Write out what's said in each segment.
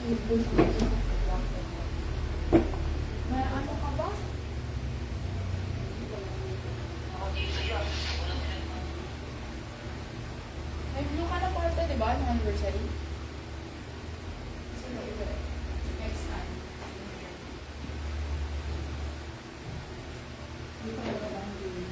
May ano ka ba? May blue ka na parte, di ba? Yung anniversary? Sino ito? Next time. Hindi ko na lang blue.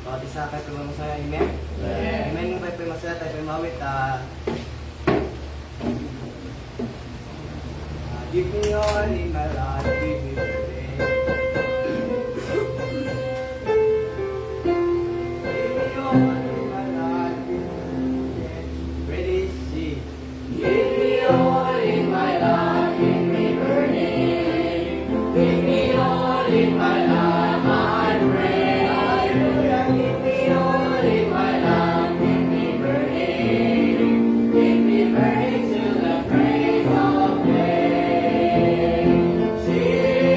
Pati sa kay pero masaya amen. Amen ng kay masaya tayo mawit give me all in my life, give me everything. Give me all in my life, give me everything. Ready, see. Give me all in my life, give me burning. Give me all in my life, I pray. Hallelujah. Give me all in my life, give me burning. Give me burning till the praise of day. Sing.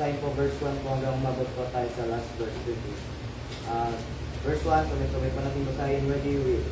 babasahin po verse 1 po hanggang umabot po tayo sa last verse 20. Verse 1, sabay-sabay pa natin basahin. Ready, read.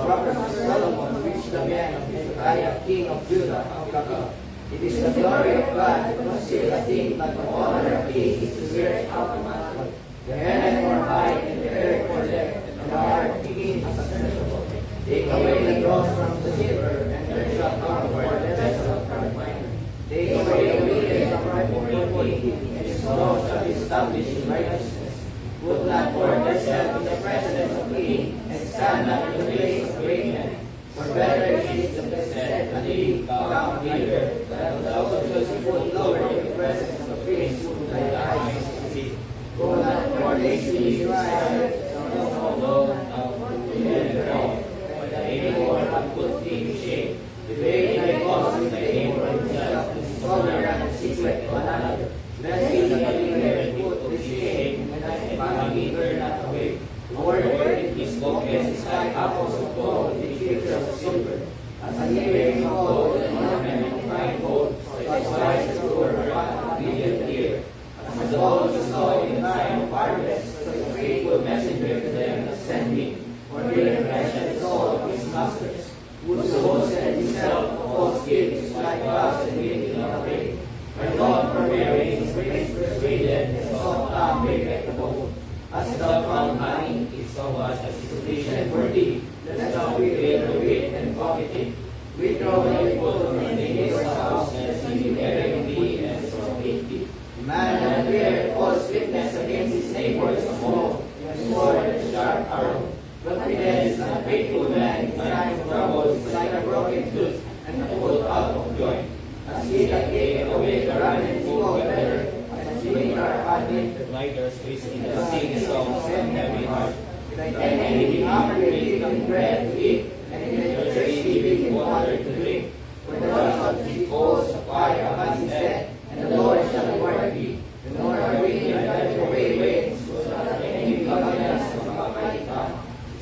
Prophet Solomon reached the man of Hezekiah, king of Judah, of Babylon. It is the glory of God to conceal a thing, but the honor of kings is to search out the matter. The heavens for high and the earth for depth, and the heart of kings is unsearchable. Take away the dross from the silver, and there shall come forth the vessel from fire. Take away the wicked from rightful king, and his law shall be established in righteousness. Put not forth yourself in the presence of king, and stand not in the place of great men. For better it is to be said, and he become leader, than thou shalt be put lower in the presence of kings whom thy eyes see. Go not forth hastily to Israel, nor no but the evil one hath put thee to shame. Debate thy cause with thy neighbor himself, and discover and secret to another. Lest he that believeth put to shame, and thy believer not away. Our word in his book is like apples of gold, in pictures of silver. As a hearing of gold, and ornament of fine gold, likewise as the word of God, obedient ear. As the gold is sown in time of harvest, so the faithful messenger to them that sent me. For he refreshed the soul of his masters. Whose soul said himself, false gift is like dust and wind in a rain. When God forbearing his grace persuaded, his soft tongue breaketh the bone. As thou found honey, it so much as is sufficient for thee. Let thou be able to wait and pocket it. Withdraw thy foot from the neighbor's house, lest he be bearing thee and so hate thee. Man that beareth false witness against his neighbor is a foe, and sword and sharp arrow. Confidence and a faithful man in time of trouble is like a broken tooth and a foot out of joint. As he that taketh away the remnant spoke better, and he are added Lighters facing the sing songs and heavy heart. thy enemy hunger giving bread to eat, and in the thirsty giving water to drink. For thou shalt be coals of fire upon his head, and the Lord shall reward thee. Nor are we that drive away winds, so that the enemy covenants from a mighty come.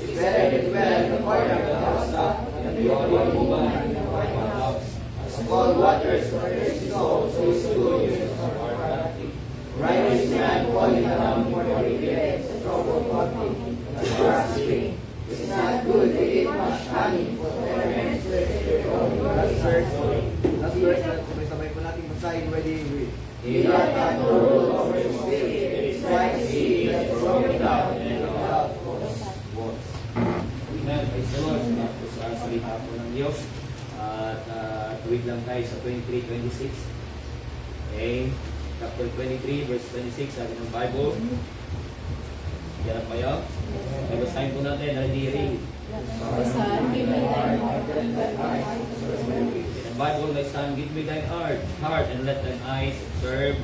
It's better to dwell in the corner of the housetop than to be a woman in the white house. As cold waters for thirsty souls, so is good use for our productive. Righteous man falling down for the regret, the trouble of me, the grass spring. It's not good to eat much honey, for their hands last verse, sabay-sabay po natin basahin. Ready, read. He that hath no rule over his spirit, is like sea that is broken down and without walls. Amen. Praise the Lord. Salamat po sa salita po ng Diyos. At tuwid lang tayo sa 23-26. Okay. Chapter 23, verse 26, sabi ng Bible. Yan pa yun. Ay, basahin po natin. Ready, read. My son, give me thine heart, and let thine eyes observe. In the Bible, my son, give me thine heart, and let thine eyes observe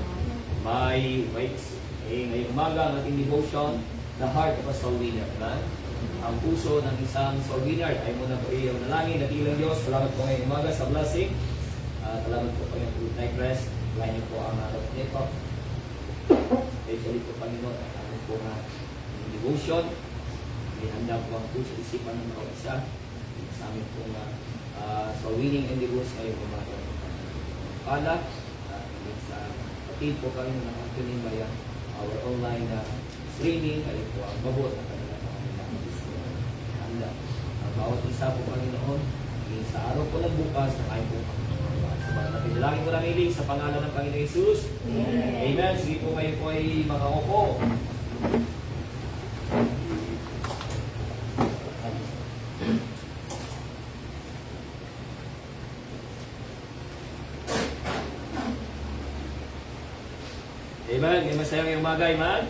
my ways. Okay, ngayong umaga, ang ating devotion, the heart of a soul winner. Diba? Ang puso ng isang soul winner. Tayo muna po iyong nalangin, dakilang Diyos. Salamat po ngayong umaga sa blessing. Salamat po po yung good night rest. Lain niyo po ang araw nito. Especially po, Panginoon, ang ating po nga devotion. Ihanda po ang puso, isipan ng mga isa. Sa amin po nga sa winning and devotion ngayong umaga. Pala, sa patid po kami ng Anthony Maya, our online streaming, ay po ang babot na kanilang mga handa. Ang bawat isa po, Panginoon, sa araw po ng bukas, na kayo po Dalangin ko lang ilig sa pangalan ng Panginoon Jesus. Amen. Sige po kayo po ay makaupo. Amen. May masayang umaga, amen?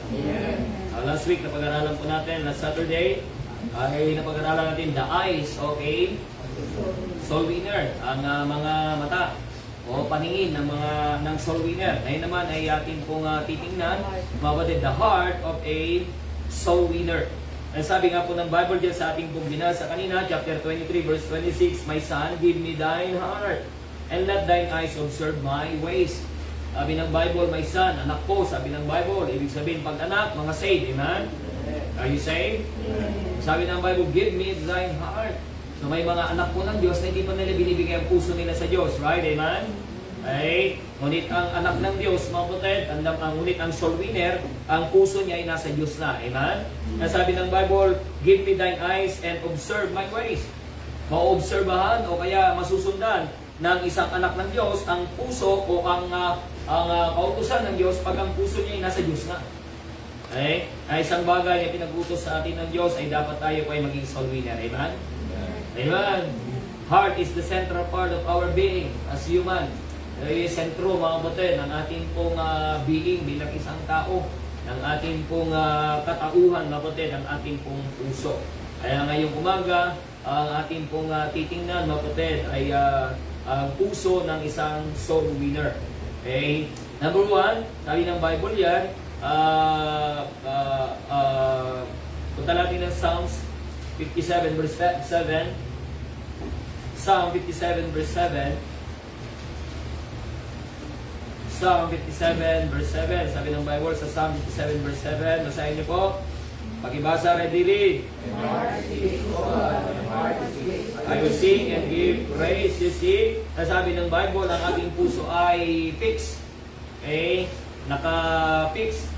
Last week, napag-aralan po natin, last Saturday, ay napag-aralan natin the eyes of a soul winner, ang mga mata o paningin ng soul winner. Ngayon naman ay atin pong titingnan, mabatid, the heart of a soul winner. Ang sabi nga po ng Bible dyan sa ating pong binasa kanina, chapter 23, verse 26, my son, give me thine heart, and let thine eyes observe my ways. Sabi ng Bible, my son, anak ko, sabi ng Bible, ibig sabihin pag anak, mga saved, amen? Are you saved? Sabi ng Bible, give me thine heart. So may mga anak po ng Diyos na hindi pa nila binibigay ang puso nila sa Diyos, right? Amen? Ay, ngunit ang anak ng Diyos, mga kapatid, ngunit ang soul winner, ang puso niya ay nasa Diyos na. Amen? Sabi ng Bible, give me thine eyes and observe my ways. Maobserbahan o kaya masusundan ng isang anak ng Diyos ang puso o ang kautusan ng Diyos pag ang puso niya ay nasa Diyos na. Okay? Ay isang bagay na pinag-utos sa atin ng Diyos ay dapat tayo ay maging soul winner. Amen? Amen? Heart is the central part of our being as human. Ay sentro, mga kapatid, ng ating pong being bilang isang tao, ng ating pong katauhan, mga kapatid, ng ating pong puso. Kaya ngayong umaga, ang ating pong titingnan, mga kapatid, ay ang puso ng isang soul winner. Okay? Number 1, sabi ng Bible yan, punta natin ng Psalms 57 verse 7. Psalm 57 verse 7. Psalm 57 verse 7. Sabi ng Bible sa Psalm 57 verse 7. Basahin niyo po. Pakibasa, ready, read. I will sing and give praise. You see, sabi ng Bible, ang ating puso ay fixed. Okay? Naka-fix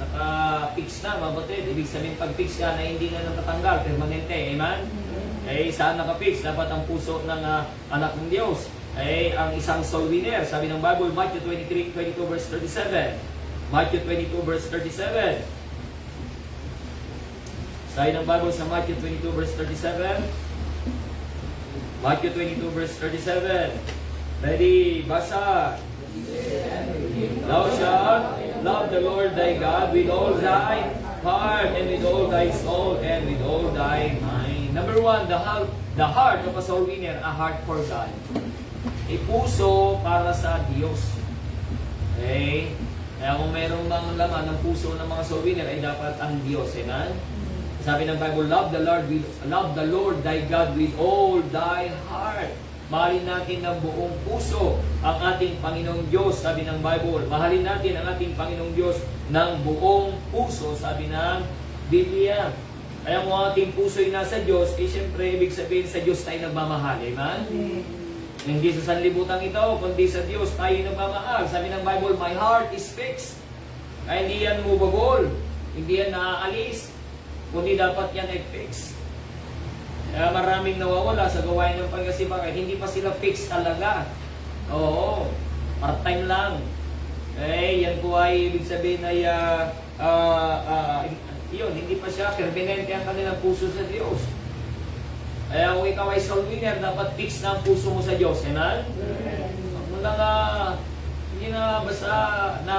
na, mabuti. Ibig sabihin, pag-fix ka na hindi na natatanggal, permanente. Amen? Okay, saan naka-fix? Dapat ang puso ng anak ng Diyos. Okay, ang isang soul winner. Sabi ng Bible, Matthew 22 verse 37. Matthew 22 verse 37. Sabi ng Bible sa Matthew 22 verse 37. Matthew 22 verse 37. Ready, basa. Thou shalt love the Lord thy God with all thy heart and with all thy soul and with all thy mind. Number 1, the heart of a soul winner, a heart for God. A puso para sa Diyos. Okay? Kaya kung mayroong mga laman ng puso ng mga soul winner ay dapat ang Diyos. Amen? Sabi ng Bible, love the Lord thy God with all thy heart. Mahalin natin ng buong puso ang ating Panginoong Diyos, sabi ng Bible. Mahalin natin ang ating Panginoong Diyos ng buong puso, sabi ng Biblia. Kaya kung ang ating puso ay nasa Diyos, eh siyempre, ibig sabihin sa Diyos tayo nagmamahal. Amen? Hindi sa sanlibutan ito, kundi sa Diyos tayo nagmamahal. Sabi ng Bible, my heart is fixed. Kaya hindi yan movable, hindi yan naaalis, kundi dapat yan ay fixed. Kaya maraming nawawala sa gawain ng pagkasibangan, hindi pa sila fixed talaga. Oo, part-time lang. Eh, yan po ay ibig sabihin ay yun, hindi pa siya permanente ang kanilang puso sa Diyos. Kaya kung ikaw ay soul winner, dapat fix na ang puso mo sa Diyos. Amen? Huwag mo lang hindi na basta na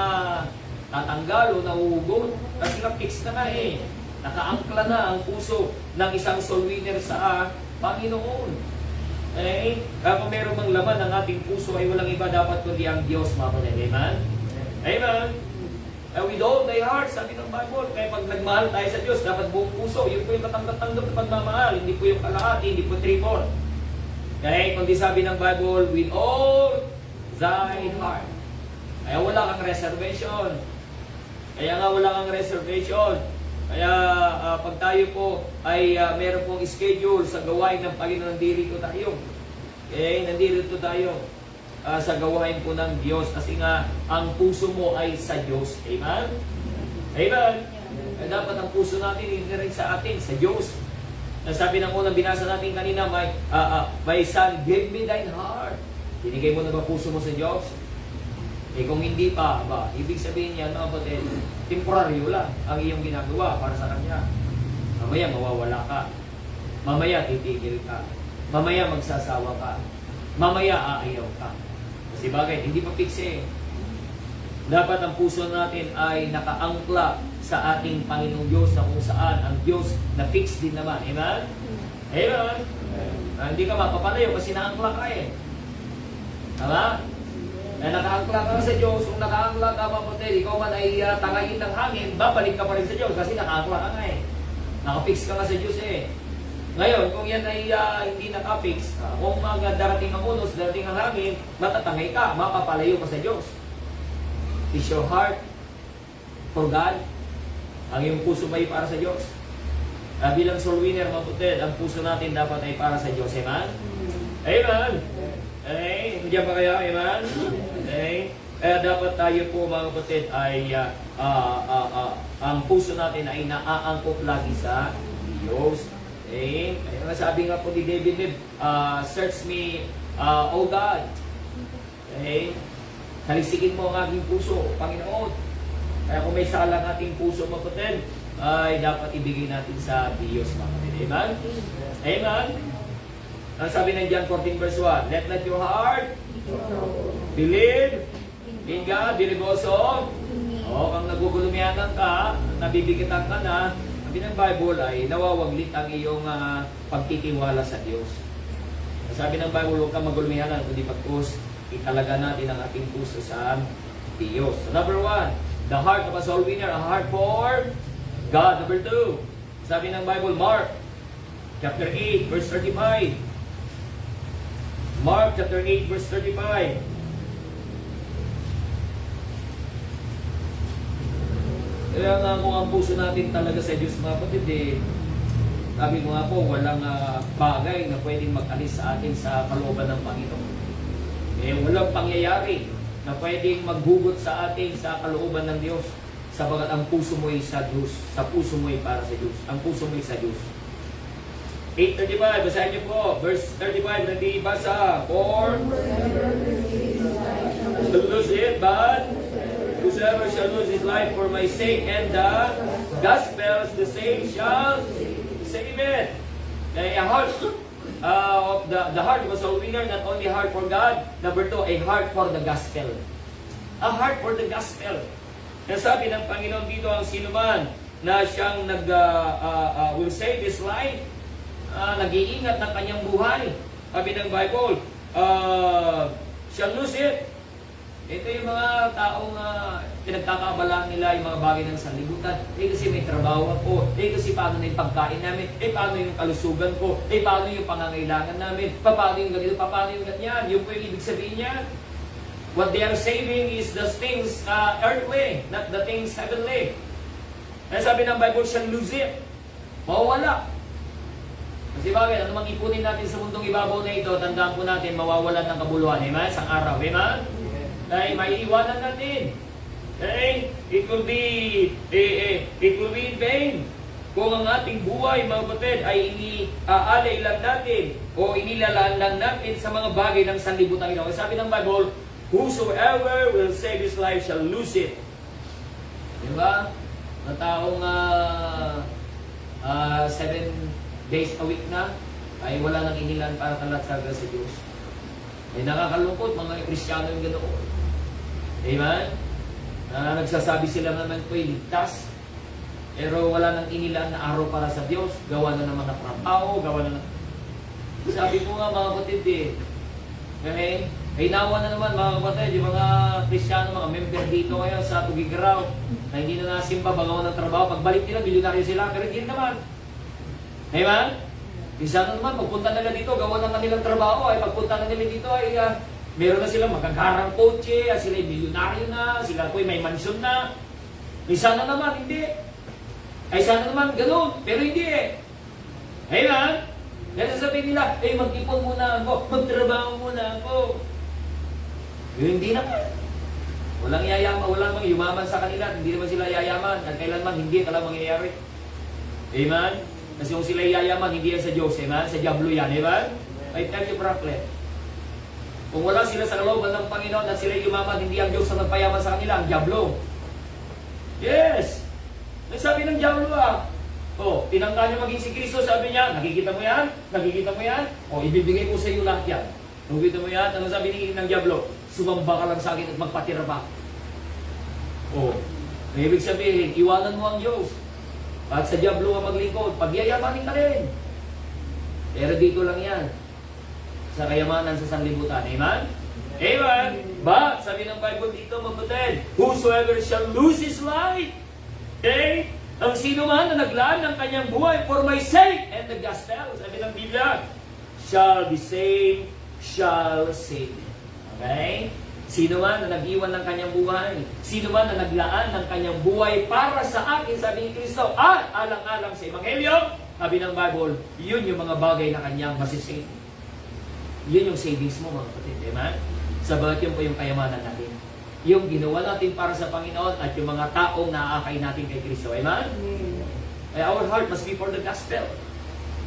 tatanggal o nahuhugot. Kasi na-fix na nga eh. Nakaangkla na ang puso ng isang soul winner sa Panginoon. Eh, kaya kung meron mang laman ng ating puso ay walang iba dapat kundi ang Diyos, mga kapatid. Amen? Amen? With all thy heart, sabi ng Bible, kaya pag nagmahal tayo sa Diyos, dapat buong puso. Yun po yung katanggap-tanggap na pagmamahal. Hindi po yung kalahati, hindi po 3/4. Kaya kundi sabi ng Bible, with all thy heart. Kaya wala kang reservation. Kaya nga wala kang reservation. Kaya pag tayo po ay meron pong schedule sa gawain ng Panginoon, nandito tayo. Okay, nandito tayo sa gawain po ng Diyos kasi nga ang puso mo ay sa Diyos. Amen? Amen? Kaya dapat ang puso natin hindi rin sa atin, sa Diyos. Sabi ng unang binasa natin kanina, my son, give me thine heart. Binigay mo na ba puso mo sa Diyos? Eh kung hindi pa, ibig sabihin niya, kapatid, temporaryo lang ang iyong ginagawa para sa Kanya. Mamaya mawawala ka. Mamaya titigil ka. Mamaya magsasawa ka. Mamaya aayaw ka. Kasi bagay, hindi pa fix eh. Dapat ang puso natin ay nakaangkla sa ating Panginoong Diyos na kung saan ang Diyos na fix din naman. Amen? Amen? Hindi ka mapapalayo kasi naangkla ka eh. Tama? Na nakaangkla ka sa Diyos, kung nakaangkla ka kapatid, ikaw man ay tangayin ng hangin, babalik ka pa rin sa Diyos kasi nakaangkla ka nga eh. Nakafix ka nga sa Diyos eh. Ngayon, kung yan ay hindi nakafix, kung darating ang unos, darating ang hangin, matatangay ka, mapapalayo ka sa Diyos. Is your heart for God? Ang iyong puso ba ay para sa Diyos? Bilang soul winner, kapatid, ang puso natin dapat ay para sa Diyos. Amen? Amen? Eh, nandiyan ba kayo? Amen? Okay? Kaya dapat tayo po mga kapatid ay ang puso natin ay naaangkop lagi sa Diyos. Okay? Kaya sabi nga po ni David, search me, O God. Okay? Kalisikin mo ang aking puso, Panginoon. Kaya kung may sala ng ating puso, mga kapatid, ay dapat ibigay natin sa Diyos, mga kapatid. Amen? Amen? Ang sabi ng John 14 verse 1, let not your heart believe in God, believe also. O, kung nagugulumianan ka, nabibigitan ka na, sabi ng Bible ay nawawaglit ang iyong pagtitiwala sa Diyos. Sabi ng Bible, huwag kang magulumianan, kundi pagkus, italaga natin ang ating puso sa Diyos. So, number 1, the heart of a soul winner, a heart for God. Number 2, sabi ng Bible, Mark chapter 8, verse 35. Mark chapter 8, verse 35. Kaya nga kung ang puso natin talaga sa Diyos, mga kapatid, sabi ko nga po, walang bagay na pwedeng mag-alis sa atin sa kalooban ng Panginoon. Walang pangyayari na pwedeng maghugot sa atin sa kalooban ng Diyos, sabagat ang puso mo ay sa Diyos, sa puso mo ay para sa Diyos, ang puso mo ay sa Diyos. 8:35, basahin niyo po, verse 35, hindi basa, for to lose it, but whosoever shall lose his life for my sake and the gospel, the same shall save it. A heart of the heart of a soul winner, not only heart for God, number 2, a heart for the gospel. A heart for the gospel. Nasabi ng Panginoon dito, ang sinuman na siyang will save his life, nag-iingat ng kanyang buhay. Sabi ng Bible, shall lose it. Ito yung mga taong pinagkakabalaan nila yung mga bagay ng sanlibutan. Kasi may trabaho ako. Kasi paano na yung pagkain namin. Paano yung kalusugan ko. Paano yung pangangailangan namin. Paano yung ganito. Paano yung ganyan. Yung po yung ibig sabihin niya. What they are saving is the things earthly, not the things heavenly. Kaya sabi ng Bible, shall lose it. Mawawala. Kasi bakit? Ano mang ipunin natin sa mundong ibabaw na ito, tandaan po natin, mawawalan ng kabuluhan. Amen? Sang araw. Amen? Dahil maiiwanan natin. Okay? It will be in vain. Kung ang ating buhay, mga kapatid, ay iniaalay lang natin o inilalaan lang natin sa mga bagay ng sanlibutan ito. Sabi ng Bible, whosoever will save his life shall lose it. Diba? Na taong 7 days a week na, ay wala nang inilan para talatsaga sa Diyos. Ay nakakalungkot, mga Kristiyano yung ganoon. Amen? Nagsasabi sila naman po'y ligtas, pero wala nang inilan na araw para sa Diyos, gawa na naman ng trabaho, gawa na. Sabi ko nga mga kapatid okay? Ay nawa na naman mga kapatid, yung mga Kristiyano, mga member dito ngayon sa Tugigaraw, na hindi na nasimba, bagawa ng trabaho, pagbalik nila, milyonaryo sila, pero hindi naman. Amen? Isa na naman, pagpunta nila dito, gawa ng kanilang trabaho, ay pagpunta na nila dito, ay meron na silang magagarang kotse, sila ay milyonaryo na, sila po ay may mansyon na. Isa na naman, hindi. Ay sana naman, ganun, pero hindi Amen? Kaya sasabihin nila, mag-ipon muna ako, magtrabaho muna ako. Hindi na. Walang yayaman, walang mga yumaman sa kanila, hindi naman sila yayaman, at kailanman hindi talagang mangyayari. Amen? Kasi kung sila yayaman, hindi yan sa Diyos, amen? Sa Diablo yan, amen? I tell you properly. Kung wala sila sa kalooban ng Panginoon at sila yumaman, hindi ang Diyos na nagpayaman sa kanila, ang Diablo. Yes! Nagsabi ng Diablo tinangka niya maging si Kristo, sabi niya, nakikita mo yan? Nakikita mo yan? Ibibigay ko sa iyo lahat yan. Nakikita mo yan? Ano sabi ng Diablo? Sumamba ka lang sa akin at magpatira pa. Ibig sabihin, iwanan mo ang Diyos. At sa Diablo ka maglingkod, pagyayamanin ka rin. Pero dito lang yan. Sa kayamanan sa sanlibutan. Amen? Amen? But, sabi ng Bible dito, mabutin, whosoever shall lose his life, okay? Ang sino man na naglaan ng kanyang buhay for my sake and the gospel, sabi ng Biblia, shall be saved, shall save. Okay? Sino man na nag-iwan ng kanyang buhay, sino man na naglaan ng kanyang buhay para sa akin, sabi ni Kristo, at alang-alang sa Ebanghelyo, sabi ng Bible, yun yung mga bagay na kanyang masisave. Yun yung savings mo, mga kapatid. Amen? Sabagat yun po yung kayamanan natin. yung ginawa natin para sa Panginoon at yung mga taong naaakay natin kay Kristo. Amen? Our heart must be for the gospel.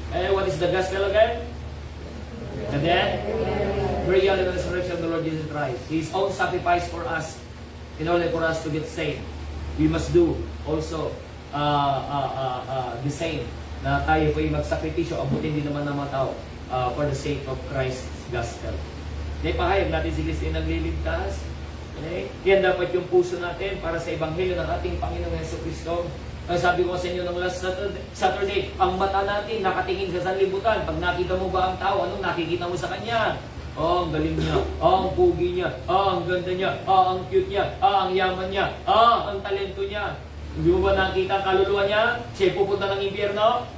What is the gospel again? The death, burial, and resurrection of the Lord Jesus Christ. His own sacrifice for us in order for us to get saved. We must do also the same, na tayo po yung magsakripisyo, abutin din naman ng mga tao for the sake of Christ's gospel. Pahayag natin si Kristo yung nagliligtas. Okay? Yan dapat yung puso natin para sa Ebanghelyo ng ating Panginoong Jesucristo. Sabi ko sa inyo ng last Saturday, ang mata natin nakatingin sa sanlibutan. Pag nakita mo ba ang tao, anong nakikita mo sa kanya? Ang galing niya, ang pugi niya, ang ganda niya, ang cute niya, ang yaman niya, ang talento niya. Hindi mo ba nakita ang kaluluwa niya? Siya pupunta ng impyerno?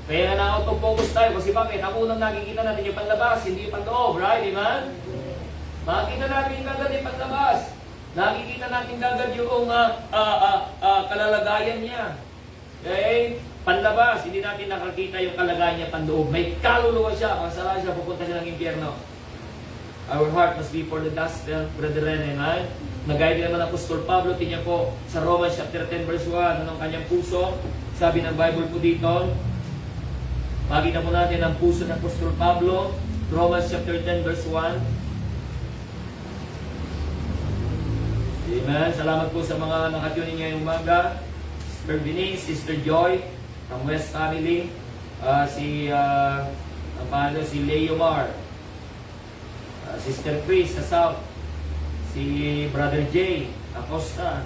Kaya nga na-auto-focus tayo. Kasi bakit? Ang unang nakikita natin yung panlabas, hindi yung panloob, right? Amen? Makikita natin kagad yung panlabas. Nakikita natin kagad yung kalalagayan niya. Okay? Panlabas, hindi natin nakakita yung kalagayan niya panloob. May kaluluwa siya. Masala siya, pupunta siya ng impyerno. Our heart must be for the gospel, brethren, amen? Nagaya din naman Apostol Pablo, tingnan po sa Romans chapter 10 verse 1, anong kanyang puso? Sabi ng Bible po dito, makita po natin ang puso ng Apostol Pablo, Romans chapter 10 verse 1. Amen. Salamat po sa mga nakatunin ngayong umaga. Sister Denise, Sister Joy, from West Family, si Leo Mar, Sister Chris sa South, si Brother Jay Acosta,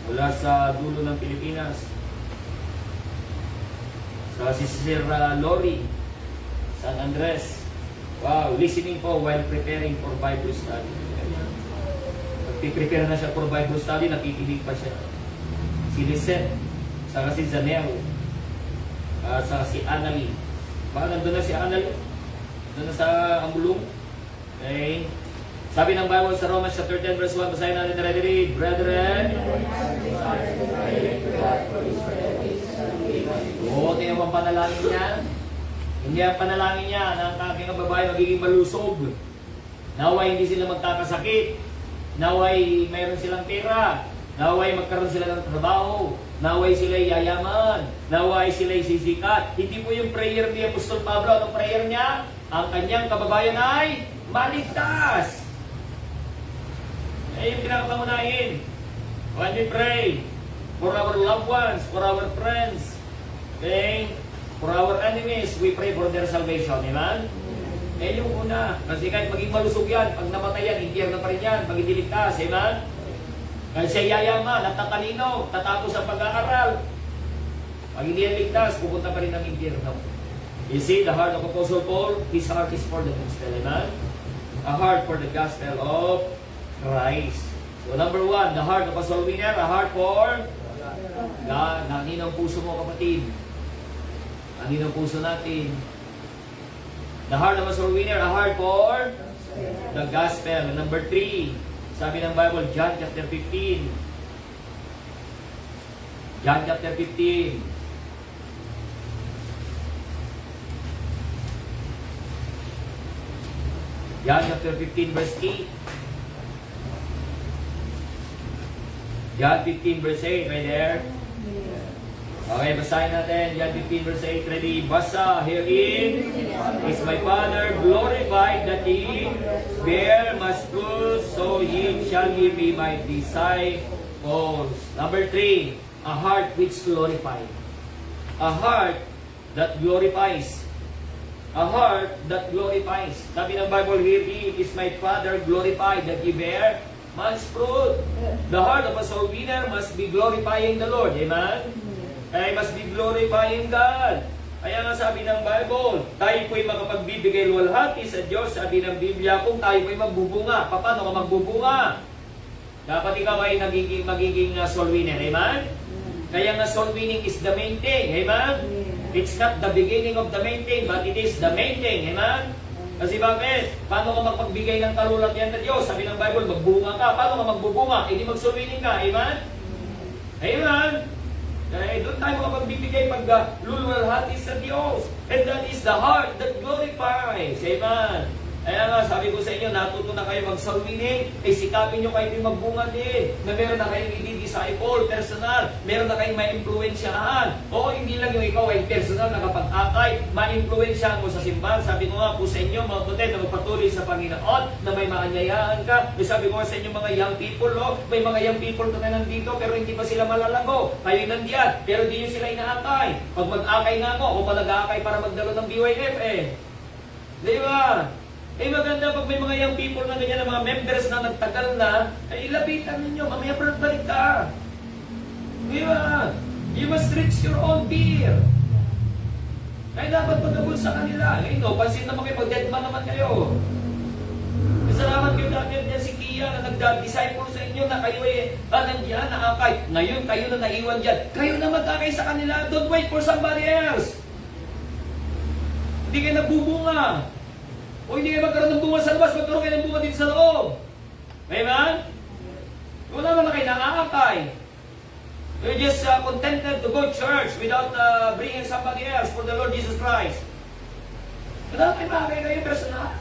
mula sa dulo ng Pilipinas, si Sister Lori, San Andres. Wow, listening po while preparing for Bible study. Prepare na siya for Bible study, nakikinig pa siya. Si Lisette, saka si Zanel, saka si Annalie. Baka nandun na si Annalie? Nandun na sa Ambulong? Okay. Sabi ng Bible sa Romans chapter 10 verse 1, basahin natin na ready, brethren. Oo, tingnan mo ang panalangin niya. Hindi ang panalangin niya na ang aking babae magiging malusog. Naway hindi sila magkakasakit. Naway mayroon silang pera. Naway magkaroon sila ng trabaho. Naway sila yayaman. Naway sila sisikat. Hindi po yung prayer ni Apostol Pablo. Anong prayer niya? Ang kanyang kababayan ay maligtas. Yung pinakapangunahin. When we pray for our loved ones, for our friends, okay? For our enemies, we pray for their salvation. Amen? Yung una, kasi kahit maging malusog yan, pag namatay yan, impyerno pa rin yan, pag hindi ligtas, amen? Kahit siya yayaman, at tatalino, tatapos ang pag-aaral, pag hindi yan ligtas, pupunta pa rin ng impyerno. You see, the heart of Apostle Paul, his heart is for the gospel, amen? A heart for the gospel of Christ. So number 1, the heart of a soul winner, a heart for God. Nangin ang puso mo, kapatid. Nangin ang puso natin. The heart of a soul winner, a heart for the gospel. And number 3, sabi ng Bible, John chapter 15. John chapter 15. John chapter 15 verse 8. John 15 verse 8, right there. Okay, basahin natin. John 15 verse 8. Ready? Basa. Herein is my Father glorified that ye bear much fruit, so ye shall ye be my disciples. Number 3, a heart which glorifies. A heart that glorifies. A heart that glorifies. Sabi ng Bible, herein is my Father glorified that ye bear much fruit. The heart of a soul winner must be glorifying the Lord. Amen? Ay must be glorifying God. Kaya nga sabi ng Bible, tayo po'y makapagbibigay luwalhati sa Diyos. Sabi ng Biblia, kung tayo po'y magbubunga. Paano ka magbubunga? Dapat ikaw ay magiging soul winner. Amen? Kaya nga soul winning is the main thing. Amen? It's not the beginning of the main thing, but it is the main thing. Amen? Kasi bakit? Paano ka magpagbigay ng kalulagyan ng Diyos? Sabi ng Bible, magbunga ka. Paano ka magbubunga? Hindi mag-soul winning ka. Amen? Amen? Kaya doon tayo makapagbibigay pag luluwalhati sa Diyos. And that is the heart that glorifies. Amen. Kaya nga, sabi ko sa inyo, natuto na kayo mag-soul winning, sikapin nyo kayo din magbunga din, na meron na kayong i-disciple, personal, meron na kayong ma-influensyahan. O hindi lang yung ikaw ay personal na kapag-akay, ma-influensyahan mo sa simbahan. Sabi ko nga po sa inyo, mga puti, na magpatuloy sa Panginoon, na may maanyayaan ka. Sabi ko nga sa inyo, mga young people, may mga young people na nandito, pero hindi pa sila malalago. Kayo nandiyan, pero di nyo sila inaakay. Pag mag-akay nga mo, o pa nag-aakay para magdalo ng BYF Di ba? Maganda pag may mga young people na ganyan, na mga members na nagtagal na, ay ilapitan ninyo, mamaya balik ka. Di ba? You must reach your own peer. Kaya dapat magabol sa kanila. Pansin naman kayo, pag-deadman naman kayo. Salamat kayo dati yan si Kia na nag-disciple sa inyo na kayo nandiyan, naakay. Ngayon, kayo na naiwan dyan. Kayo na mag-akay sa kanila. Don't wait for somebody else. Hindi kayo nagbubunga. O hindi kayo magkaroon ng bunga sa labas, magkaroon kayo ng bunga dito sa loob. Amen? Kung naman na kayo nakaakay. You're just contented to go to church without bringing somebody else for the Lord Jesus Christ. Kailangan kayo makakay kayo personal.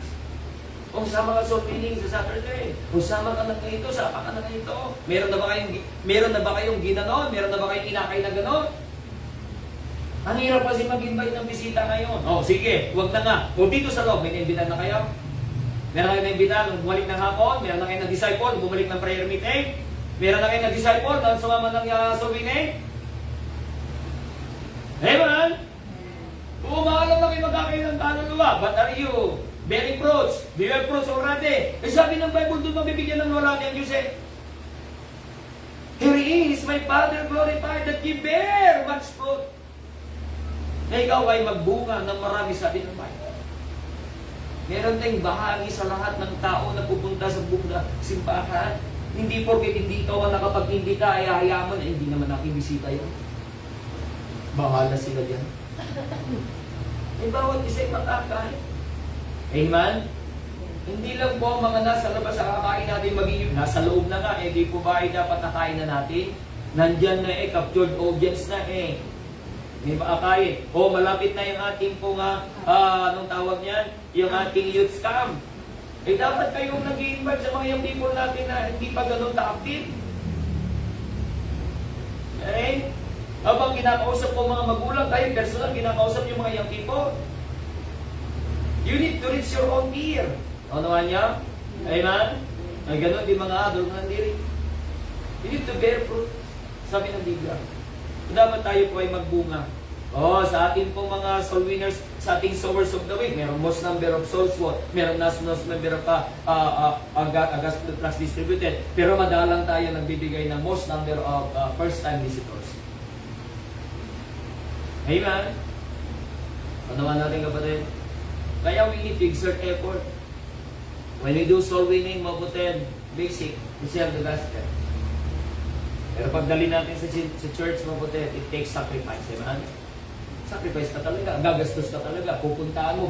Kung sama ka sa meeting sa Saturday, kung sama ka na ganito, sama ka na ganito. Meron na ba kayong ginanon? Meron na ba kayong inakay na ganon? Ang hirap kasi mag-invite ng bisita ngayon. Sige, huwag na nga. O dito sa loob, may na-invita na kayo? Meron na kayo na-invita nung bumalik ng hapon? Meron na kayo na-disciple nung bumalik ng prayer meeting? Meron na kayo na-disciple nung sumama ng soul winning? Amen? Kung maalam na kayo mag-akay ng kaluluwa, but are you bearing fruits? Do you have fruits already? Sabi ng Bible, doon mabibigyan ng wala niyan, Jose. Here is my Father glorified that ye bear much fruit. Na ikaw ay magbunga ng marami, sabi ng Bible. Meron tayong bahagi sa lahat ng tao na pupunta sa simbahan. Hindi porket hindi ikaw ang nakapag-imbita ay hayaman, hindi naman aking bisita yun. Bahala sila dyan. Bawat isa'y mag-akay. Amen? Hindi lang po ang mga nasa labas sa kakain natin magiging nasa loob na nga, di po ba ay dapat nakain na natin? Nandyan na captured audience na May maakayin. Malapit na yung ating pong, anong tawag niyan? Yung ating youth scam. Dapat kayong nag-i-invite sa mga young people natin na hindi pa ganun ka-active. Habang kinakausap ko mga magulang, kayo personal, kinakausap yung mga young people. You need to reach your own peer. Naman niya? Amen? Ay ganun, di mga adult na nandiri. You need to bear fruit. Sabi ng Biblia. Dapat tayo po ay magbunga. Sa ating pong mga soul winners, sa ating sowers of the week, mayroong most number of souls won, mayroong most number of gospel trust distributed, pero madalang tayo nagbibigay ng most number of first-time visitors. Amen? Naman natin kapatid. Kaya we need to exert effort. When we do soul winning, mabutid, basic, we share the gospel. Pero pagdali natin sa church, mabutid, it takes sacrifice. Amen? Sacrifice ka talaga, gagastos ka talaga, pupuntaan mo,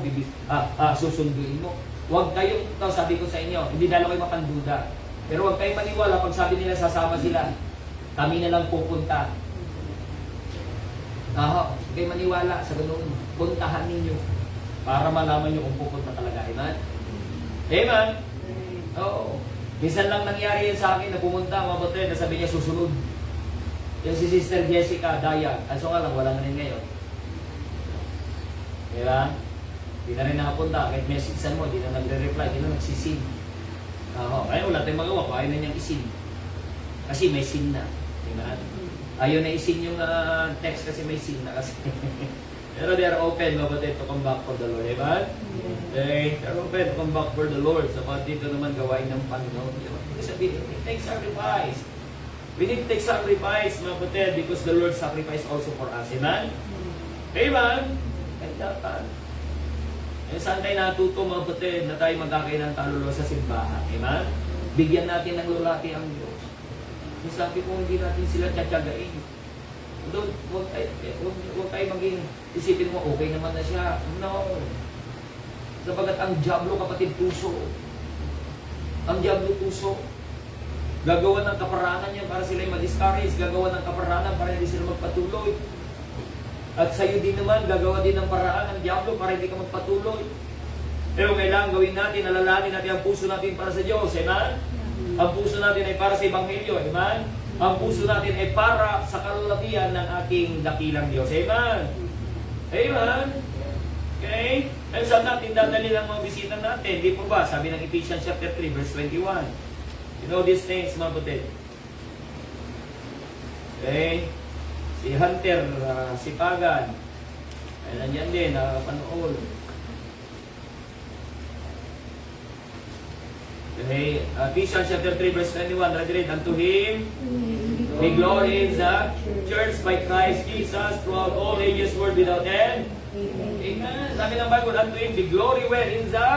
susunduin mo. Huwag kayong, sabi ko sa inyo, hindi dalo kayo mapanduda. Pero huwag kayong maniwala pag sabi nila sasama sila. Kami na lang pupunta. Huwag kayong maniwala sa ganun. Puntahan ninyo para malaman nyo kung pupunta talaga. Amen? Amen? Oo. Minsan lang nangyari yan sa akin na pumunta, mabuti, na sabi niya susunod. Yung si Sister Jessica Dayag. Aso nga lang, wala na rin ngayon. Diba? Di na rin nakapunta. Kahit message mo, di na nagre-reply, di na nagsisin. Kaya wala tayong magawa, ayaw na niyang isin. Kasi may sin na. Diba? Ayaw na isin yung text kasi may sin na kasi. Pero they are open, mabuti, to come back for the Lord. Diba? Okay, they're open to come back for the Lord. Sapat dito naman gawain ng Panginoon. Diba? Sabihin, it takes sacrifice. We need to take sacrifice, mabuti, because the Lord sacrificed also for us. Amen? Amen? Kaya dapat. Saan tayo natuto, mabuti, na tayo mag-akay ng kaluluwa sa simbahan. Amen? Bigyan natin ng lulati ang Diyos. Yung sabi ko, hindi natin sila tsatsagain. Huwag tayo maging isipin mo, okay naman na siya. No. Sapagat ang diablo, kapatid, puso. Ang diablo, puso. Gagawa ng kaparaanan niya para sila'y ma-discourage. Gagawa ng kaparaanan para hindi sila magpatuloy. At sa'yo din naman, gagawa din ng paraan ng diablo para hindi ka magpatuloy. Pero kailangan gawin natin, alalahanin natin ang puso natin para sa Diyos. Amen? Ang puso natin ay para sa Ebanghelyo. Amen? Ang puso natin ay para sa kalulatian ng ating dakilang Diyos. Amen? Amen? Okay? And saan natin dadali ng mga bisita natin? Di po ba? Sabi ng Ephesians chapter 3, verse 21. You know these things, mga kapatid. Okay? Si Hunter, si Pagan, ay nandiyan din, nakakapanood. Okay? Ephesians chapter 3, verse 21. Read, unto Him be glory in the church by Christ Jesus throughout all ages, world without end. Amen. Sabi ng Bible, unto Him be glory where in the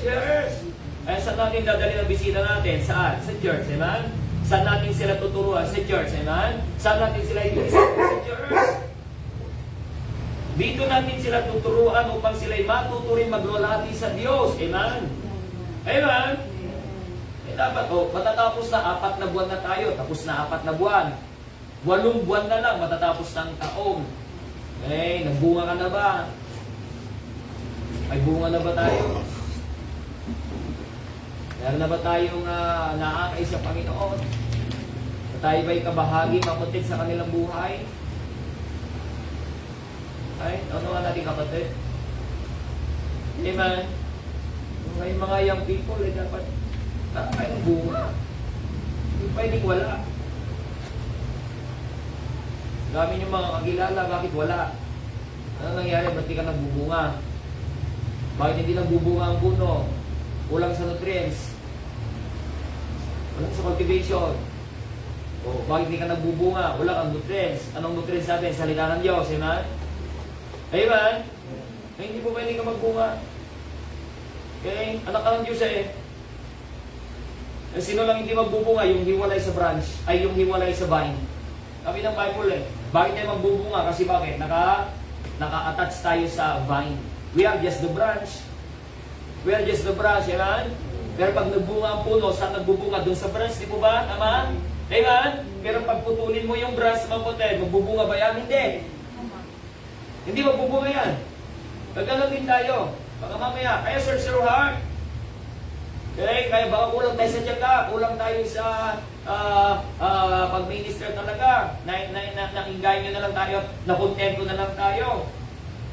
church. Ay saan natin dadali ng bisita natin? Saan? Sa church. Amen? Saan natin sila tuturuan? Sa church. Amen? Saan natin sila iusin? Sa church. Dito natin sila tuturuan upang sila'y matuturing maglulati sa Diyos. Amen? Amen? Dapat, matatapos na 4 na buwan na tayo. Tapos na 4 na buwan. 8 buwan na lang, matatapos ng taong. Eh, nagbunga ka na ba? May bunga na ba tayo? Meron na ba tayong naakay sa Panginoon? Na tayo ba'y kabahagi, mapuntit sa kanilang buhay? Ay, ano nga natin kapatid? Amen? May mga young people, dapat ay bunga. Hindi pwedeng wala. Dami yung mga kakilala, bakit wala? Ano nangyari? Ba't di ka nagbubunga? Bakit hindi nagbubunga ang puno? Kulang sa nutrients. Kulang sa cultivation. O, bakit hindi ka nagbubunga? Kulang ang nutrients. Anong nutrients natin? Salita ng Diyos, amen? Amen? Ay, hindi po pwede ka magbunga. Okay? Anak ka ng Diyos eh. Sino lang hindi magbubunga? Yung hiwalay sa branch, ay yung hiwalay sa vine. Kami ng Bible eh. Bakit tayo magbubunga? Kasi bakit? Naka-attach tayo sa vine. We are just the branch. We are just the branch, amen? Pero pag nagbunga ang puno, saan nagbubunga? Doon sa branch, di po ba? Tama? Amen? Pero pag putulin mo yung branch, maputi, magbubunga ba yan? Hindi. Hindi magbubunga yan. Gagano'n din tayo. Baka mamaya, kaya search your heart. Okay, kaya baka kulang tayo sa tiyaga, kulang tayo sa pag-minister talaga. Nakinggayin nyo na lang tayo, nakontento na lang tayo.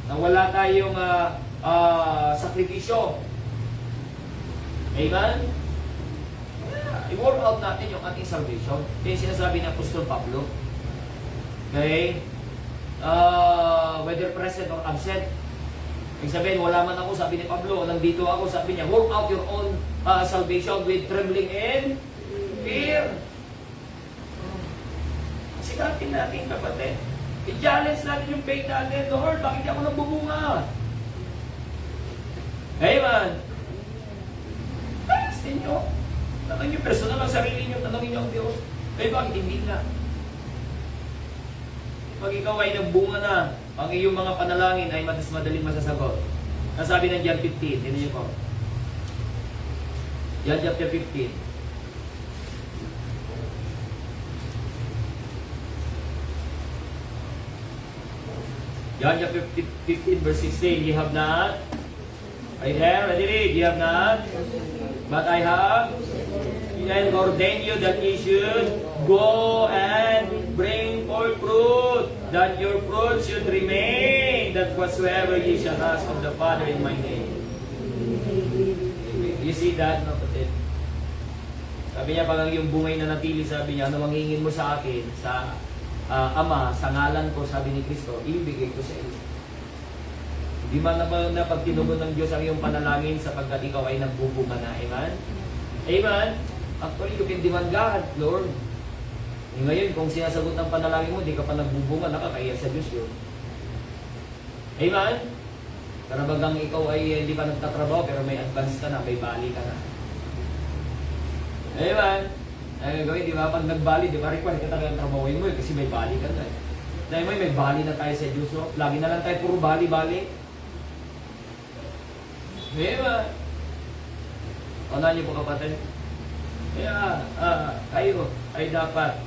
Na wala tayong sakripisyo. Amen? Yeah, i-work out natin yung ating salvation. Yung sinasabi ng Apostol Pablo. Okay? Whether present or absent. Ibig sabihin, wala man ako, sabi ni Pablo, nandito ako, sabi niya, work out your own salvation with trembling and fear. Sigatin natin, kapatid. I-challenge natin yung faith natin. Lord, bakit ako nagbubunga? Amen. Tanongin nyo. Tanongin nyo personal ang sarili nyo. Tanongin nyo ang Diyos. Eh, bakit hindi na? Pag ikaw ay nagbunga na, ang iyong mga panalangin ay mas madaling masasagot. Nasabi ng John 15, tingnan niyo po. John chapter 15. John chapter 15 verse 16, you have not. Right there, ready read, you have not. But I have and ordained you that ye should go and bring forth fruit, that your fruit should remain, that whatsoever ye shall ask of the Father in my name. You see that, no, kapatid? Sabi niya, pag yung bungay na natili, sabi niya, ano manghingin mo sa akin, sa Ama, sa ngalan ko, sabi ni Kristo, ibigay ko sa iyo. Hindi man na pag tinugon ng Diyos ang iyong panalangin sapagkat ikaw ay nagbubunga na. Amen? Amen? Actually, you can demand God, Lord. Ngayon, kung sinasagot ng panalangin mo, hindi ka pa nagbubunga, nakakaya sa Diyos yun. Amen? Karabagang ikaw ay hindi pa nagtatrabaho, pero may advance ka na, may bali ka na. Amen? Ay, gawin, di ba? Pag nagbali, di ba? Require ka talagang trabahoin mo kasi may bali ka na. Dahil may bali na tayo sa Diyos, no? Lagi na lang tayo puro bali-bali. Amen? Unahan niyo po, kapatid. Kaya, kayo ay dapat,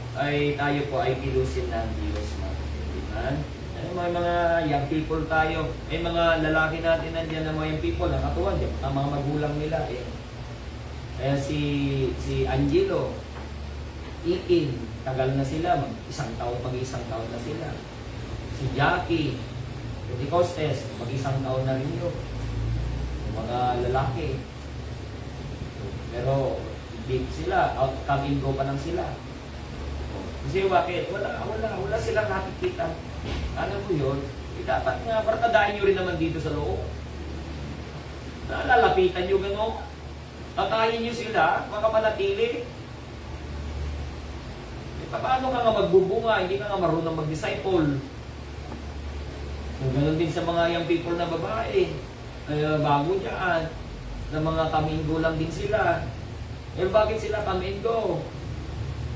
tayo po ay kilusin ng Diyos. Amen? May mga young people tayo. May mga lalaki natin nandiyan na mga young people, nakatuwan, ang mga magulang nila eh. Kaya si Angelo, Ikin, tagal na sila, mag-isang taon na sila. Si Jackie, Pentecostes, mag-isang taon na rin yun. Yung mga lalaki. Pero, big sila, come and go pa lang sila. Kasi bakit? Wala silang nakikita. Ano mo yun? Dapat nga, barkadahin nyo rin naman dito sa loob. Lalapitan nyo gano'n. Kakain nyo sila, makapanatili. Paano ka nga magbubunga? Hindi ka nga marunong mag-disciple. Kung gano'n din sa mga young people na babae, bago dyan, na mga come and go lang din sila. Bakit sila come and go?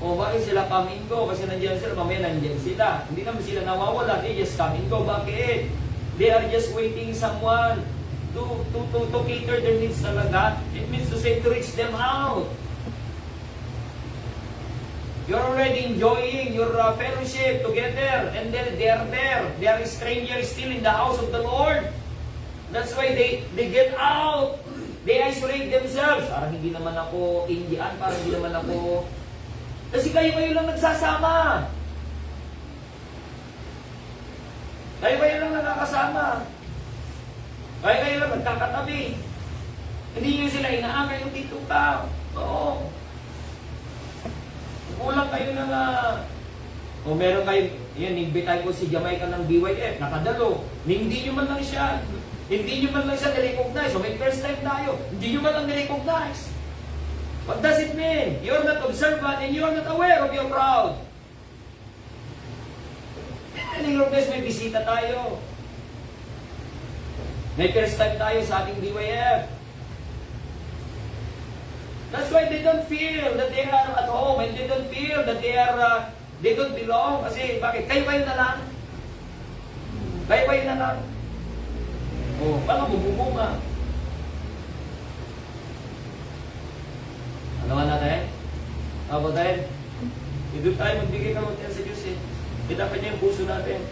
Bakit sila come and go? Kasi nandiyan sila, mamaya nandiyan sila. Hindi naman sila nawawala, they just come and go. Bakit? They are just waiting someone to cater their needs talaga. It means to say to reach them out. You're already enjoying your fellowship together, and then they are there. They are strangers still in the house of the Lord. That's why they get out. They isolate themselves. Parang hindi naman ako Indian, parang hindi naman ako... Kasi kayo lang nagsasama. Kayo lang nakakasama. Kayo lang nagkakatabi. Hindi nyo sila inaangay yung dito ka. Oo. Kulang kayo na nga. O meron kayo, yan, imbitahin ko si Jamaica ng BYF, nakadalo. Hindi nyo man lang siya nirecognize. So may first time tayo, hindi nyo man lang nirecognize. What does it mean? You're not observant and you're not aware of your crowd. And may bisita tayo. May first time tayo sa ating BYF. That's why they don't feel that they are at home and they don't feel that they don't belong. Kasi bakit? Kayo na lang. Kayo na lang. Paano bubunga? Ano nga natin? Kapatid, ito tayo magbigay kalutian sa Diyos eh. Dapat niya yung puso natin.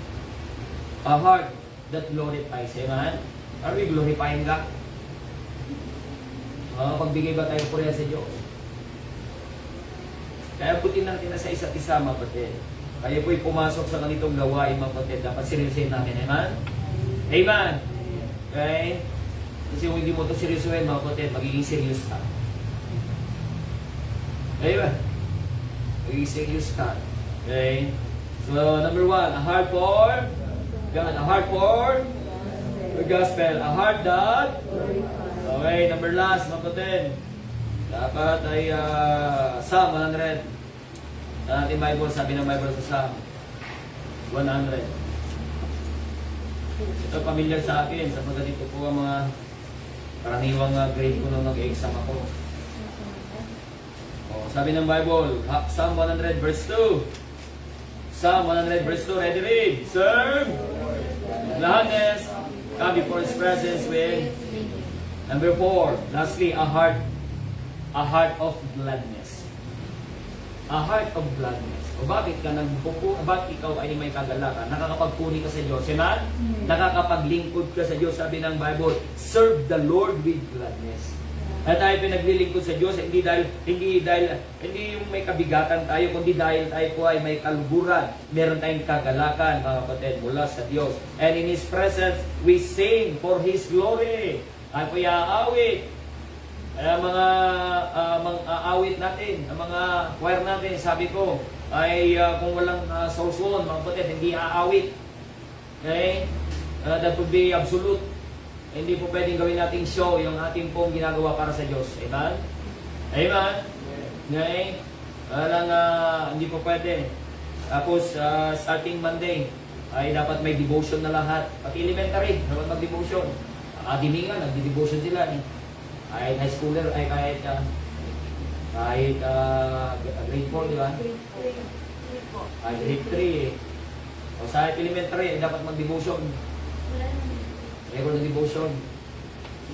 A heart that glorifies. Amen? Are we glorifying God? Pagbigay ba tayo puriya sa Diyos? Kaya putin natin na sa isa't isa, mga kapatid. Kaya po'y pumasok sa ganitong gawain, mga kapatid. Dapat seryosin natin. Amen? Amen? Okay? Kasi kung hindi mo ito seryosuhin, mga kapatid, magiging serious ka. Amen? Magiging serious ka. Okay? So, number 1, a heart for God. A heart for the gospel. A heart that... Okay, number last, mga kapatid. Dapat ay Psalm 100. Sa ating Bible, sabi ng Bible sa Psalm 100. Ito familiar sa akin, sapagkat ito po ang mga karaniwang grade ko nung nag-exam ako. Sabi ng Bible, Psalm 100 verse 2. Psalm 100 verse 2, ready read. Serve gladness, come before His presence with... Number 4, lastly, a heart of gladness. A heart of gladness. O bakit ka bakit ikaw ay may kagalakan? Nakakapagpuri ka sa Diyos. Amen? Nakakapaglingkod ka sa Diyos. Sabi ng Bible, serve the Lord with gladness. At tayo pinaglilingkod sa Diyos, hindi yung may kabigatan tayo, kundi dahil tayo po ay may kaluguran. Meron tayong kagalakan, mga kapatid, mula sa Diyos. And in His presence, we sing for His glory. Tayo po iaawit. Kaya mga awit natin, ang mga choir natin, sabi ko, ay kung walang source-on, mga kapatid, hindi aawit. Okay? That would be absolute. Hindi po pwedeng gawin nating show yung ating pong ginagawa para sa Diyos. Amen? Amen? Okay? Hindi po pwede. Tapos, starting Monday, ay dapat may devotion na lahat. Pati elementary, dapat mag-devotion. Akademi nga, nagdi-devotion sila. Kahit high schooler, ay kahit grade 4, di ba? Grade 3. O sa elementary, dapat mag-devotion. Meron ng devotion.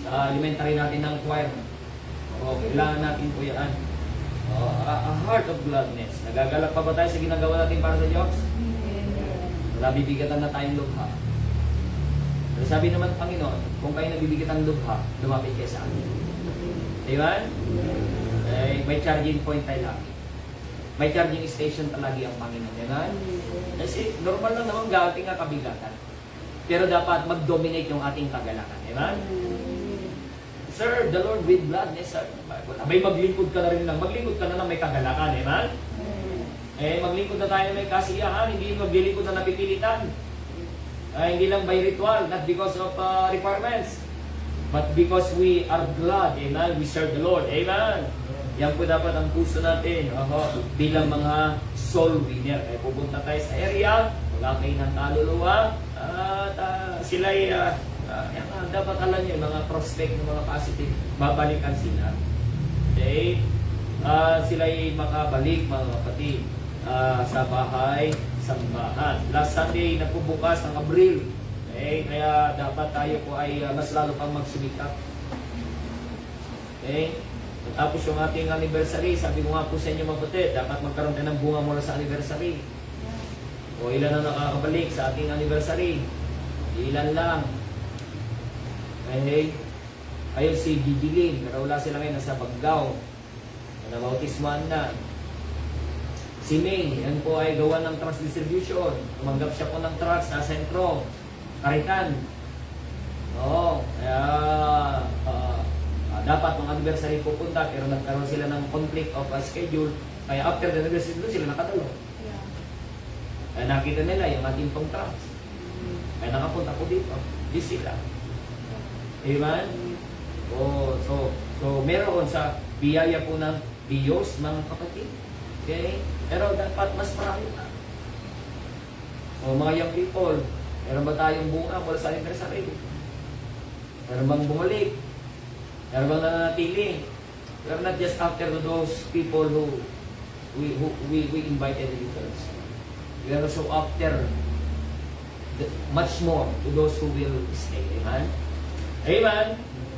Sa elementary natin ng choir. O, kailangan natin po yan. A heart of gladness. Nagagalak pa ba tayo sa ginagawa natin para sa Diyos? nabibigatan na tayong lubha. Pero sabi naman ng Panginoon, kung kayo nabibigatan ng lubha, lumapit kayo sa akin. Diba? May charging point tayo lagi. May charging station palagi ang Panginoon. Diba? Kasi normal lang naman gating nga kabigatan. Pero dapat mag-dominate yung ating kagalakan. Diba? Serve the Lord with gladness. Abay, maglingkod ka na rin lang. Maglingkod ka na lang may kagalakan. Diba? Maglingkod na tayo na may kasiyahan. Hindi maglilingkod na napipilitan. Hindi lang by ritual, not because of requirements, but because we are glad, amen, we serve the Lord, amen. Yan po dapat ang puso natin, bilang mga soul winner. Pupunta tayo sa area, wala kayo ng kaluluwa, at sila'y, dapat alam nyo, mga prospect ng mga positive, babalikan sila. Okay? Sila'y makabalik, mga kapatid, sa bahay, sambahan. Last Sunday, nagpubukas ng Abril. Kaya dapat tayo po ay mas lalo pang magsumikap. Tapos yung ating anniversary, sabi ko nga po sa inyo mabuti, dapat magkaroon tayo ng bunga mula sa anniversary. O ilan na nakakabalik sa ating anniversary? Ilan lang. Ayun si Gigilin, pero wala sila ngayon nasa Baggao. Nabautisman na. Si May, yan po ay gawa ng trucks distribution. Tumanggap siya po ng trucks sa sentro, Karitan. Oo, kaya dapat ng anniversary pupunta, pero nagkaroon sila ng conflict of schedule. Kaya after the anniversary doon sila nakadalo. Kaya nakita nila yung ating pong trucks. Kaya nakapunta po dito. Di sila. Amen? So meron sa biyaya po ng Diyos, mga kapatid. Okay? Pero dapat mas marami na. So mga young people, meron ba tayong bunga mula sa anniversary? Meron bang bumalik? Meron bang nananatili? We're not just after those people who we invited in returns. We are also after much more to those who will stay. Amen? Amen?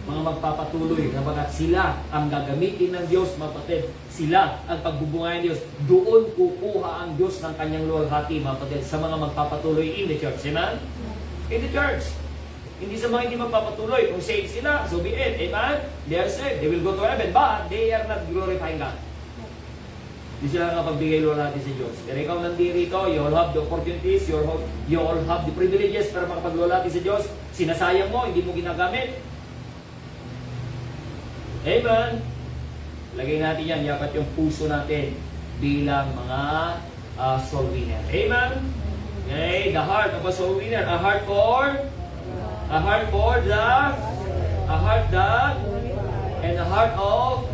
Mga magpapatuloy na bagat sila ang gagamitin ng Diyos, mga kapatid. Sila ang pagbubungayan ng Diyos. Doon kukuha ang Diyos ng kanyang luwalhati, mga kapatid, sa mga magpapatuloy in the church. Amen? In the church. Hindi sa mga hindi magpapatuloy. Kung saved sila, so be it. Amen? They are saved. They will go to heaven. But they are not glorifying God. Hindi sila nakapagbigay luwalhati sa Diyos. Pero ikaw nandirito, you all have the opportunities, you all have the privileges para makapagluwalhati sa Diyos. Sinasayang mo, hindi mo ginagamit. Amen. Lagay natin yan, dapat yung puso natin bilang mga soul winner. Amen. Okay, the heart of a soul winner. A heart that, and a heart of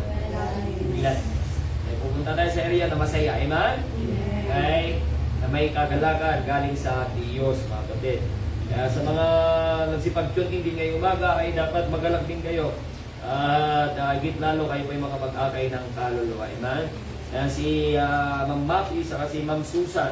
gladness. Okay, pupunta tayo sa area na masaya. Amen. Okay, na may kagalakan galing sa Diyos, mga kapatid. Kaya sa mga nagsipag-tune din ngayong umaga, ay dapat magalak din kayo. At higit lalo kayo po'y makapag-akay ng kaluluwa. Amen? Si Ma'am Maki, saka si Ma'am Susan.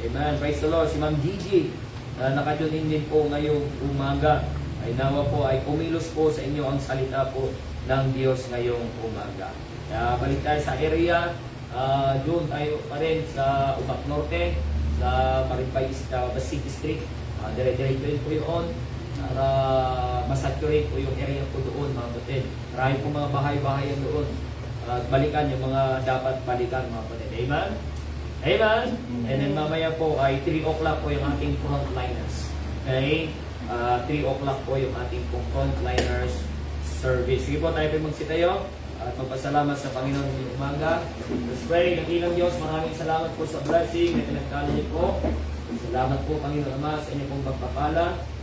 Amen? Praise the Lord. Si Ma'am Gigi, nakatunin din po ngayong umaga. Ay nawa po ay kumilos po sa inyo ang salita po ng Diyos ngayong umaga. Balik tayo sa area. Doon tayo pa rin sa Ubac Norte, sa Maribay City Street. Dire-diretso rin po yun. Para masaturate po yung area po doon, mga kapatid. Marami po mga bahay-bahay yan doon. At balikan yung mga dapat balikan, mga kapatid. Amen? Amen? And then mamaya po ay 3 o'clock po yung ating frontliners. Okay? 3 o'clock po yung ating frontliners service. Sige po, tayo po magsitayo at magpasalamat sa Panginoon ng umaga. Let's pray. Nakilang Diyos, maraming salamat po sa blessing na pinagkala niyo po. Salamat po, Panginoon Ama, sa inyong pong pagpapala.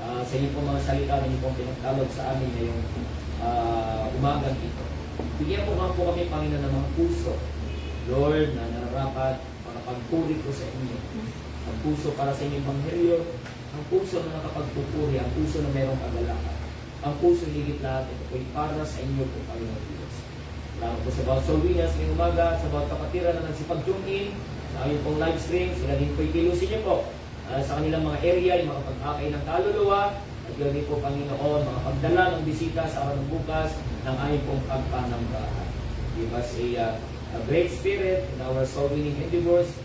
Sa inyo pong mga salita na inyo pong pinagkalog sa amin ngayong umagang ito. Bigyan po kami, Panginoon, ng mga puso, Lord, na nararapat para pagpuri ko sa inyo. Ang puso para sa inyong banghelyo, ang puso na nakapagpupuri, ang puso na mayroong kagalakan. Ang puso higit lahat, ito po'y para sa inyo po, Panginoon Diyos. Salamat po sa bawat solwinas ngayong umaga, sa bawat kapatiran na nagsipag-tune in, sa aming pong live stream, sila din po'y kilusin niyo po. Sa kanilang mga area, yung mga pag-akay ng kaluluwa, at gawin po, Panginoon, mga pagdala ng bisita sa araw ng bukas ng aming pong pagpanambahan. Give us a great spirit in our soul winning endeavors.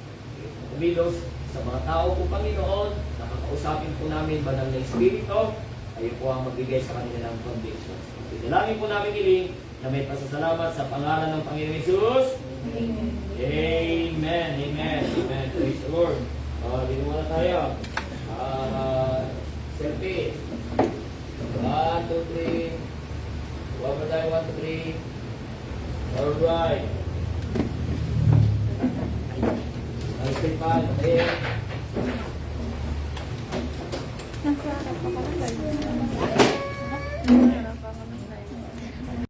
kumilos sa mga tao po, Panginoon, nakakausapin po namin banal na Espiritu, kayo po ang magbigay sa kanila ng convictions. Idalangin po namin iling na may pasasalamat sa pangalan ng Panginoon Jesus. Amen. Amen. Amen. Amen. Praise the Lord. Dito muna tayo. Selfie. 1, 2, 3. One more time. 1, 2, 3. Alright. Ang sipan. Okay. Nasa ano pa pala?